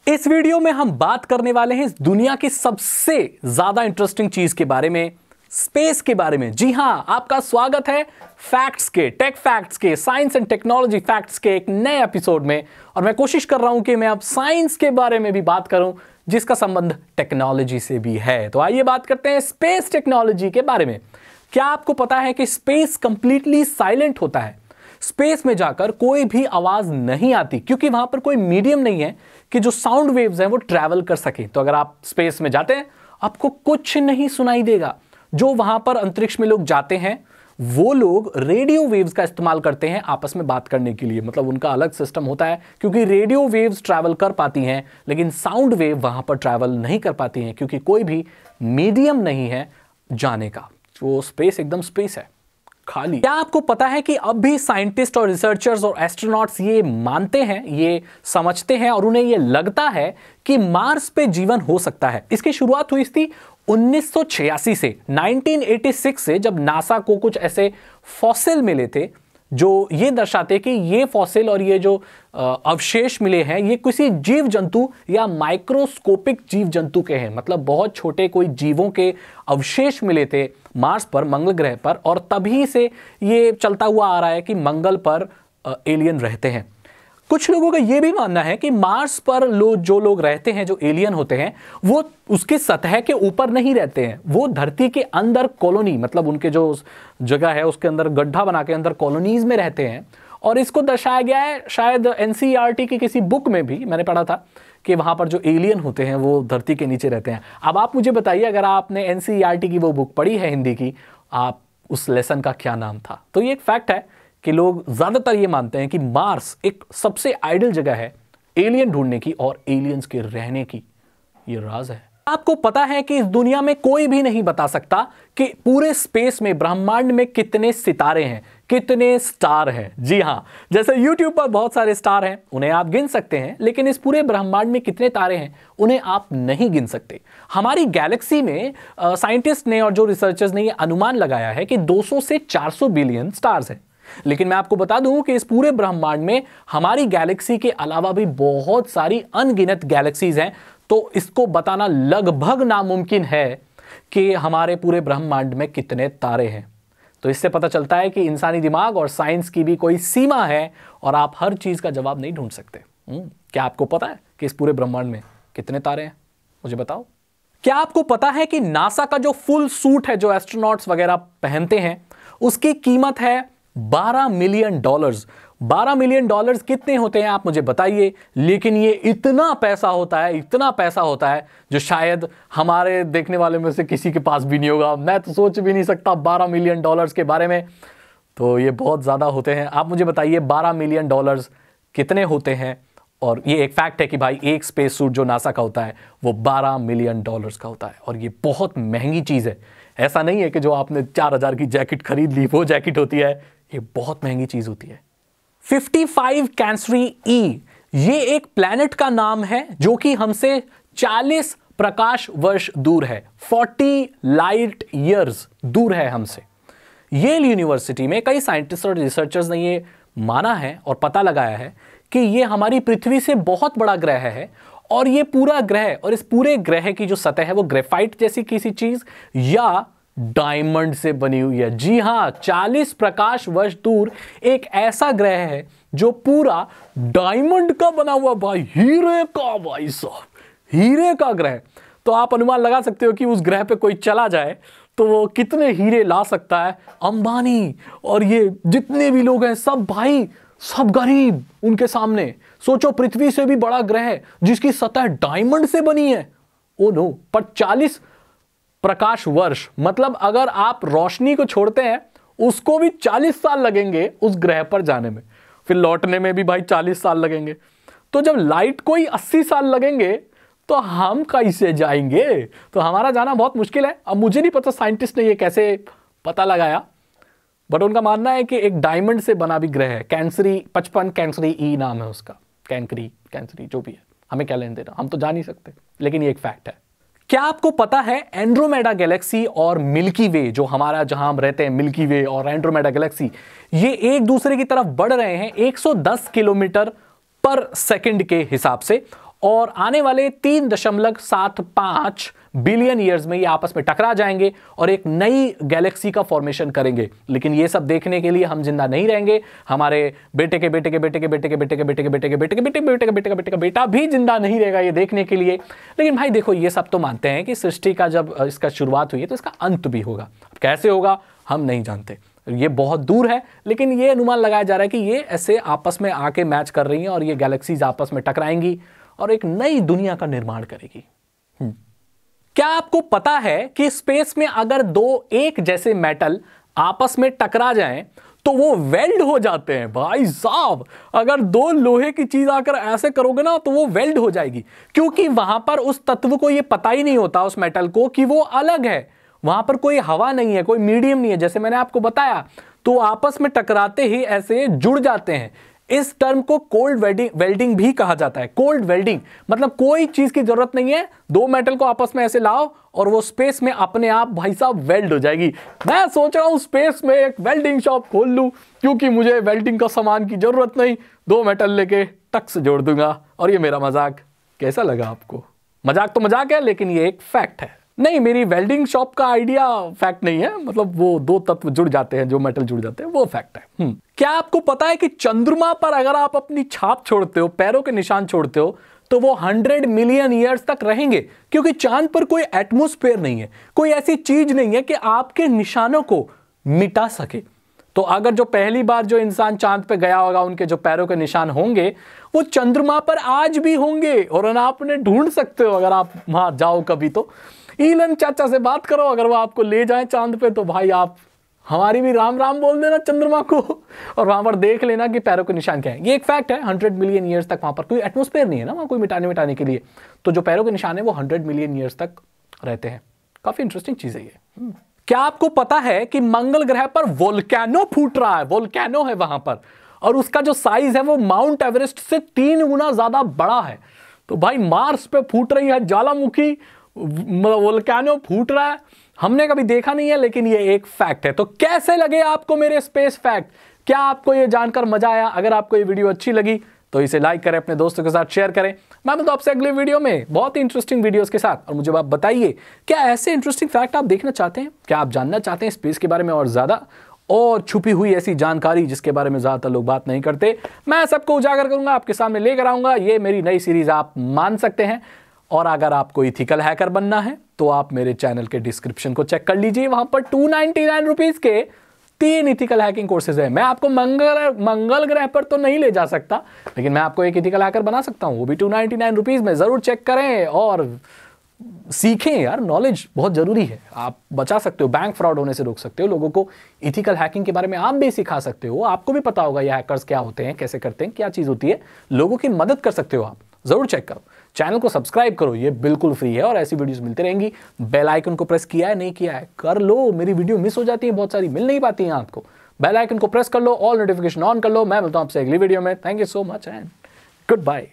इस वीडियो में हम बात करने वाले हैं इस दुनिया की सबसे ज्यादा इंटरेस्टिंग चीज के बारे में, स्पेस के बारे में। जी हां, आपका स्वागत है फैक्ट्स के, टेक फैक्ट्स के, साइंस एंड टेक्नोलॉजी फैक्ट्स के एक नए एपिसोड में। और मैं कोशिश कर रहा हूं कि मैं अब साइंस के बारे में भी बात करूं जिसका संबंध टेक्नोलॉजी से भी है। तो आइए बात करते हैं स्पेस टेक्नोलॉजी के बारे में। क्या आपको पता है कि स्पेस कंप्लीटली साइलेंट होता है? स्पेस में जाकर कोई भी आवाज नहीं आती क्योंकि वहां पर कोई मीडियम नहीं है कि जो साउंड वेव्स हैं वो ट्रैवल कर सके। तो अगर आप स्पेस में जाते हैं आपको कुछ नहीं सुनाई देगा। जो वहां पर अंतरिक्ष में लोग जाते हैं वो लोग रेडियो वेव्स का इस्तेमाल करते हैं आपस में बात करने के लिए। मतलब उनका अलग सिस्टम होता है क्योंकि रेडियो वेव्स ट्रैवल कर पाती हैं लेकिन साउंड वेव वहां पर ट्रैवल नहीं कर पाती हैं क्योंकि कोई भी मीडियम नहीं है जाने का। वो स्पेस एकदम स्पेस है, खाली। क्या आपको पता है कि अब भी साइंटिस्ट और रिसर्चर्स और एस्ट्रोनॉट्स ये मानते हैं, ये समझते हैं और उन्हें ये लगता है कि मार्स पे जीवन हो सकता है। इसकी शुरुआत हुई थी 1986 से, 1986 से, जब नासा को कुछ ऐसे फॉसिल मिले थे जो ये दर्शाते कि ये फॉसिल और ये जो अवशेष मिले हैं ये किसी जीव जंतु या माइक्रोस्कोपिक जीव जंतु के हैं। मतलब बहुत छोटे कोई जीवों के अवशेष मिले थे मार्स पर, मंगल ग्रह पर, और तभी से ये चलता हुआ आ रहा है कि मंगल पर एलियन रहते हैं। कुछ लोगों का यह भी मानना है कि मार्स पर जो लोग रहते हैं, जो एलियन होते हैं, वो उसके सतह के ऊपर नहीं रहते हैं, वो धरती के अंदर कॉलोनी, मतलब उनके जो जगह है उसके अंदर गड्ढा बना के अंदर कॉलोनीज में रहते हैं। और इसको दर्शाया गया है शायद एनसीईआरटी की किसी बुक में भी मैंने पढ़ा था कि वहां पर जो एलियन होते हैं वो धरती के नीचे रहते हैं। अब आप मुझे बताइए, अगर आपने एनसीईआरटी की वो बुक पढ़ी है हिंदी की, आप उस लेसन का क्या नाम था? तो ये एक फैक्ट है कि लोग ज्यादातर ये मानते हैं कि मार्स एक सबसे आइडियल जगह है एलियन ढूंढने की और एलियंस के रहने की। ये राज है। आपको पता है कि इस दुनिया में कोई भी नहीं बता सकता कि पूरे स्पेस में, ब्रह्मांड में कितने सितारे हैं, कितने स्टार हैं। जी हां, जैसे YouTube पर बहुत सारे स्टार हैं, उन्हें आप गिन सकते हैं, लेकिन इस पूरे ब्रह्मांड में कितने तारे हैं उन्हें आप नहीं गिन सकते। हमारी गैलेक्सी में साइंटिस्ट ने और जो रिसर्चर्स ने यह अनुमान लगाया है कि 200 से 400 बिलियन स्टार्स हैं। लेकिन मैं आपको बता दूं कि इस पूरे ब्रह्मांड में हमारी गैलेक्सी के अलावा भी बहुत सारी अनगिनत गैलेक्सीज हैं। तो इसको बताना लगभग नामुमकिन है कि हमारे पूरे ब्रह्मांड में कितने तारे हैं। तो इससे पता चलता है कि इंसानी दिमाग और साइंस की भी कोई सीमा है और आप हर चीज का जवाब नहीं ढूंढ सकते। क्या आपको पता है कि इस पूरे ब्रह्मांड में कितने तारे हैं? मुझे बताओ। क्या आपको पता है कि नासा का जो फुल सूट है जो एस्ट्रोनॉट्स वगैरह पहनते हैं उसकी कीमत है $12 मिलियन। $12 मिलियन कितने होते हैं आप मुझे बताइए। लेकिन ये इतना पैसा होता है, इतना पैसा होता है जो शायद हमारे देखने वाले में से किसी के पास भी नहीं होगा। मैं तो सोच भी नहीं सकता $12 मिलियन के बारे में। तो ये बहुत ज्यादा होते हैं। आप मुझे बताइए $12 मिलियन कितने होते हैं? और ये एक फैक्ट है कि भाई एक स्पेस सूट जो नासा का होता है वो $12 मिलियन का होता है और ये बहुत महंगी चीज है। ऐसा नहीं है कि जो आपने 4000 की जैकेट खरीद ली वो जैकेट होती है, ये बहुत महंगी चीज होती है। 55 कैंसरी ई, ये एक प्लैनेट का नाम है जो कि हमसे 40 प्रकाश वर्ष दूर है। 40 लाइट ईयर्स दूर है हमसे। येल यूनिवर्सिटी में कई साइंटिस्ट और रिसर्चर्स ने ये माना है और पता लगाया है कि ये हमारी पृथ्वी से बहुत बड़ा ग्रह है और ये पूरा ग्रह और इस पूरे ग्रह की जो सतह है वो ग्रेफाइट जैसी किसी चीज या डायमंड से बनी हुई है। जी हां, 40 प्रकाश वर्ष दूर एक ऐसा ग्रह है जो पूरा डायमंड का बना हुआ, भाई हीरे का, भाई साहब हीरे का ग्रह। तो आप अनुमान लगा सकते हो कि उस ग्रह पे कोई चला जाए तो वो कितने हीरे ला सकता है। अंबानी और ये जितने भी लोग हैं सब भाई, सब गरीब उनके सामने। सोचो, पृथ्वी से भी बड़ा ग्रह जिसकी सतह डायमंड से बनी है। ओ नो, पर 40 प्रकाश वर्ष, मतलब अगर आप रोशनी को छोड़ते हैं उसको भी 40 साल लगेंगे उस ग्रह पर जाने में, फिर लौटने में भी भाई 40 साल लगेंगे। तो जब लाइट को ही 80 साल लगेंगे तो हम कैसे जाएंगे? तो हमारा जाना बहुत मुश्किल है। अब मुझे नहीं पता साइंटिस्ट ने ये कैसे पता लगाया, बट उनका मानना है कि एक डायमंड से बना भी ग्रह है। कैंसरी 55 कैंसरी ई नाम है उसका, कैंसरी जो भी है, हमें क्या लेने देना, हम तो जा नहीं सकते, लेकिन ये एक फैक्ट है। क्या आपको पता है एंड्रोमेडा गैलेक्सी और मिल्की वे, जो हमारा जहां हम रहते हैं, मिल्की वे और एंड्रोमेडा गैलेक्सी, ये एक दूसरे की तरफ बढ़ रहे हैं 110 किलोमीटर पर सेकंड के हिसाब से। और आने वाले 3.75 बिलियन ईयर्स में ये आपस में टकरा जाएंगे और एक नई गैलेक्सी का फॉर्मेशन करेंगे। लेकिन ये सब देखने के लिए हम जिंदा नहीं रहेंगे, हमारे बेटे के बेटे के बेटे के बेटे के बेटे के बेटे के बेटे के बेटे के बेटे के बेटे के बेटे के बेटे का बेटा भी जिंदा नहीं रहेगा ये देखने के लिए। लेकिन भाई देखो, ये सब तो मानते हैं कि सृष्टि का जब इसका शुरुआत हुई है तो इसका अंत भी होगा। कैसे होगा हम नहीं जानते, ये बहुत दूर है, लेकिन ये अनुमान लगाया जा रहा है कि ये ऐसे आपस में आके मैच कर रही हैं और ये गैलेक्सीज आपस में टकराएंगी और एक नई दुनिया का निर्माण करेगी। क्या आपको पता है कि स्पेस में अगर दो एक जैसे मेटल आपस में टकरा जाएं तो वो वेल्ड हो जाते हैं? भाई साहब, अगर दो लोहे की चीज आकर ऐसे करोगे ना तो वो वेल्ड हो जाएगी, क्योंकि वहां पर उस तत्व को ये पता ही नहीं होता, उस मेटल को, कि वो अलग है। वहां पर कोई हवा नहीं है, कोई मीडियम नहीं है, जैसे मैंने आपको बताया। तो आपस में टकराते ही ऐसे जुड़ जाते हैं। इस टर्म को कोल्ड वेल्डिंग भी कहा जाता है। कोल्ड वेल्डिंग मतलब कोई चीज की जरूरत नहीं है, दो मेटल को आपस में ऐसे लाओ और वो स्पेस में अपने आप भाई साहब वेल्ड हो जाएगी। मैं सोच रहा हूं स्पेस में एक वेल्डिंग शॉप खोल लूं, क्योंकि मुझे वेल्डिंग का सामान की जरूरत नहीं, दो मेटल लेके टक से जोड़ दूंगा। और ये मेरा मजाक कैसा लगा आपको? मजाक तो मजाक है, लेकिन ये एक फैक्ट है। नहीं, मेरी वेल्डिंग शॉप का आइडिया फैक्ट नहीं है, मतलब वो दो तत्व जुड़ जाते हैं, जो मेटल जुड़ जाते हैं, वो फैक्ट है। क्या आपको पता है कि चंद्रमा पर अगर आप अपनी छाप छोड़ते हो, पैरों के निशान छोड़ते हो, तो वो 100 मिलियन ईयर्स तक रहेंगे, क्योंकि चांद पर कोई एटमॉस्फेयर नहीं है, कोई ऐसी चीज नहीं है कि आपके निशानों को मिटा सके। तो अगर जो पहली बार जो इंसान चांद पे गया होगा, उनके जो पैरों के निशान होंगे वो चंद्रमा पर आज भी होंगे, और आप उन्हें ढूंढ सकते हो अगर आप वहां जाओ कभी। तो ईलन चाचा से बात करो, अगर वो आपको ले जाए चांद पे तो भाई आप हमारी भी राम राम बोल देना चंद्रमा को, और वहां पर देख लेना कि पैरों के निशान क्या है। ये एक फैक्ट है, 100 मिलियन ईयर्स तक वहां पर कोई एटमॉस्फेयर नहीं है ना, वहां कोई मिटाने के लिए, तो जो पैरों के निशान है वो 100 मिलियन ईयर्स तक रहते हैं। काफी इंटरेस्टिंग चीज है ये। क्या आपको पता है कि मंगल ग्रह पर वोल्केनो फूट रहा है? वोल्केनो है वहां पर, और उसका जो साइज है वो माउंट एवरेस्ट से 3 गुना ज्यादा बड़ा है। तो भाई मार्स पे फूट रही है ज्वालामुखी, वोल्केनो फूट रहा है, हमने कभी देखा नहीं है, लेकिन ये एक फैक्ट है। तो कैसे लगे आपको मेरे स्पेस फैक्ट? क्या आपको ये जानकर मजा आया? अगर आपको ये वीडियो अच्छी लगी तो इसे लाइक करें, अपने दोस्तों के साथ शेयर करें। मैं मिलता हूं आपसे अगले वीडियो में बहुत ही इंटरेस्टिंग वीडियोस के साथ। और मुझे आप बताइए, क्या ऐसे इंटरेस्टिंग फैक्ट आप देखना चाहते हैं? क्या आप जानना चाहते हैं स्पेस के बारे में और ज्यादा, और छुपी हुई ऐसी जानकारी जिसके बारे में ज्यादातर लोग बात नहीं करते? मैं सबको उजागर करूंगा, आपके सामने लेकर आऊंगा। ये मेरी नई सीरीज आप मान सकते हैं। और अगर आपको इथिकल हैकर बनना है तो आप मेरे चैनल के डिस्क्रिप्शन को चेक कर लीजिए, वहां पर 299 रुपीज के 3 इथिकल हैकिंग कोर्सेज है। मैं आपको मंगल ग्रह पर तो नहीं ले जा सकता, लेकिन मैं आपको एक इथिकल हैकर बना सकता हूं, वो भी 299 रुपीज में। जरूर चेक करें और सीखें यार, नॉलेज बहुत जरूरी है। आप बचा सकते हो, बैंक फ्रॉड होने से रोक सकते हो, लोगों को इथिकल हैकिंग के बारे में आप भी सिखा सकते हो। आपको भी पता होगा ये हैकर्स क्या होते हैं, कैसे करते हैं, क्या चीज होती है, लोगों की मदद कर सकते हो आप। जरूर चेक करो, चैनल को सब्सक्राइब करो, ये बिल्कुल फ्री है और ऐसी वीडियोस मिलती रहेंगी। बेल आइकन को प्रेस किया है नहीं किया है कर लो, मेरी वीडियो मिस हो जाती है, बहुत सारी मिल नहीं पाती हैं आपको। बेल आइकन को प्रेस कर लो, ऑल नोटिफिकेशन ऑन कर लो। मैं मिलता हूं आपसे अगली वीडियो में। Thank you so much and good bye.